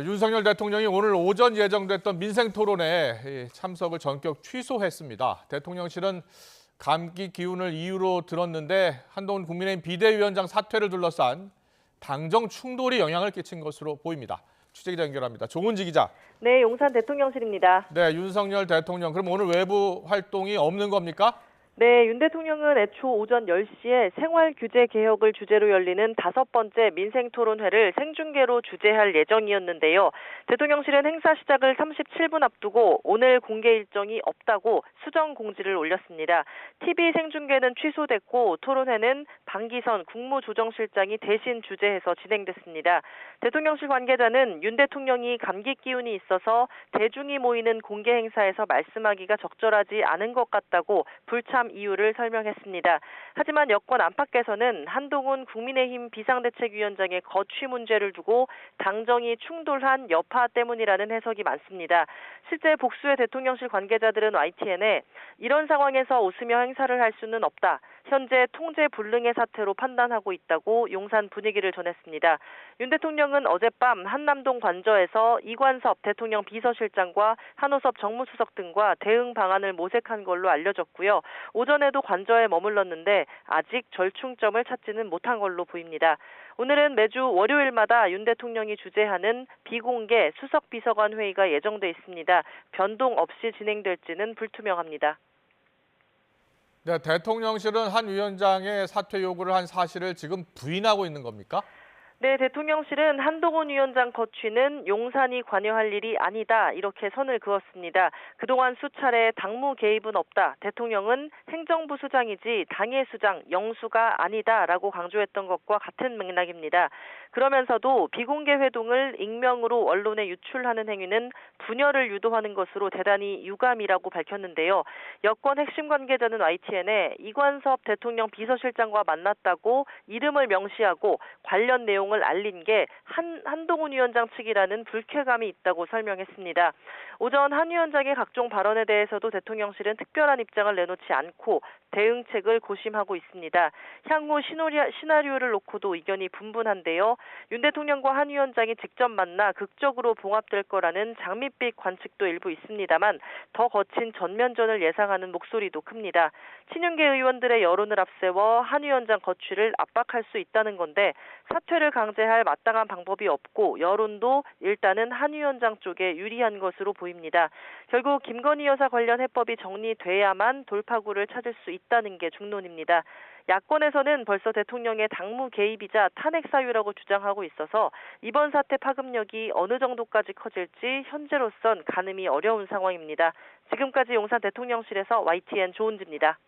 윤석열 대통령이 오늘 오전 예정됐던 민생토론에 참석을 전격 취소했습니다. 대통령실은 감기 기운을 이유로 들었는데 한동훈 국민의힘 비대위원장 사퇴를 둘러싼 당정 충돌이 영향을 끼친 것으로 보입니다. 취재기자 연결합니다. 조은지 기자. 네, 용산 대통령실입니다. 네, 윤석열 대통령. 그럼 오늘 외부 활동이 없는 겁니까? 네, 윤 대통령은 애초 오전 10시에 생활규제 개혁을 주제로 열리는 5번째 민생토론회를 생중계로 주재할 예정이었는데요. 대통령실은 행사 시작을 37분 앞두고 오늘 공개 일정이 없다고 수정 공지를 올렸습니다. TV 생중계는 취소됐고 토론회는 방기선 국무조정실장이 대신 주재해서 진행됐습니다. 대통령실 관계자는 윤 대통령이 감기 기운이 있어서 대중이 모이는 공개 행사에서 말씀하기가 적절하지 않은 것 같다고 불참 이유를 설명했습니다. 하지만 여권 안팎에서는 한동훈 국민의힘 비상대책위원장의 거취 문제를 두고 당정이 충돌한 여파 때문이라는 해석이 많습니다. 실제 복수의 대통령실 관계자들은 YTN에 이런 상황에서 웃으며 행사를 할 수는 없다. 현재 통제 불능의 사태로 판단하고 있다고 용산 분위기를 전했습니다. 윤 대통령은 어젯밤 한남동 관저에서 이관섭 대통령 비서실장과 한호섭 정무수석 등과 대응 방안을 모색한 걸로 알려졌고요. 오전에도 관저에 머물렀는데 아직 절충점을 찾지는 못한 걸로 보입니다. 오늘은 매주 월요일마다 윤 대통령이 주재하는 비공개 수석비서관 회의가 예정돼 있습니다. 변동 없이 진행될지는 불투명합니다. 네, 대통령실은 한 위원장의 사퇴 요구를 한 사실을 지금 부인하고 있는 겁니까? 네, 대통령실은 한동훈 위원장 거취는 용산이 관여할 일이 아니다 이렇게 선을 그었습니다. 그동안 수차례 당무 개입은 없다. 대통령은 행정부 수장이지 당의 수장, 영수가 아니다라고 강조했던 것과 같은 맥락입니다. 그러면서도 비공개 회동을 익명으로 언론에 유출하는 행위는 분열을 유도하는 것으로 대단히 유감이라고 밝혔는데요. 여권 핵심 관계자는 YTN에 이관섭 대통령 비서실장과 만났다고 이름을 명시하고 관련 내용을 알린 게 한동훈 위원장 측이라는 불쾌감이 있다고 설명했습니다. 오전 한 위원장의 각종 발언에 대해서도 대통령실은 특별한 입장을 내놓지 않고 대응책을 고심하고 있습니다. 향후 시나리오를 놓고도 의견이 분분한데요. 윤 대통령과 한 위원장이 직접 만나 극적으로 봉합될 거라는 장밋빛 관측도 일부 있습니다만 더 거친 전면전을 예상하는 목소리도 큽니다. 친윤계 의원들의 여론을 앞세워 한 위원장 거취를 압박할 수 있다는 건데 사퇴를 강제할 마땅한 방법이 없고 여론도 일단은 한 위원장 쪽에 유리한 것으로 보입니다. 결국 김건희 여사 관련 해법이 정리돼야만 돌파구를 찾을 수 있다는 게 중론입니다. 야권에서는 벌써 대통령의 당무 개입이자 탄핵 사유라고 주장하고 있어서 이번 사태 파급력이 어느 정도까지 커질지 현재로선 가늠이 어려운 상황입니다. 지금까지 용산 대통령실에서 YTN 조은지입니다.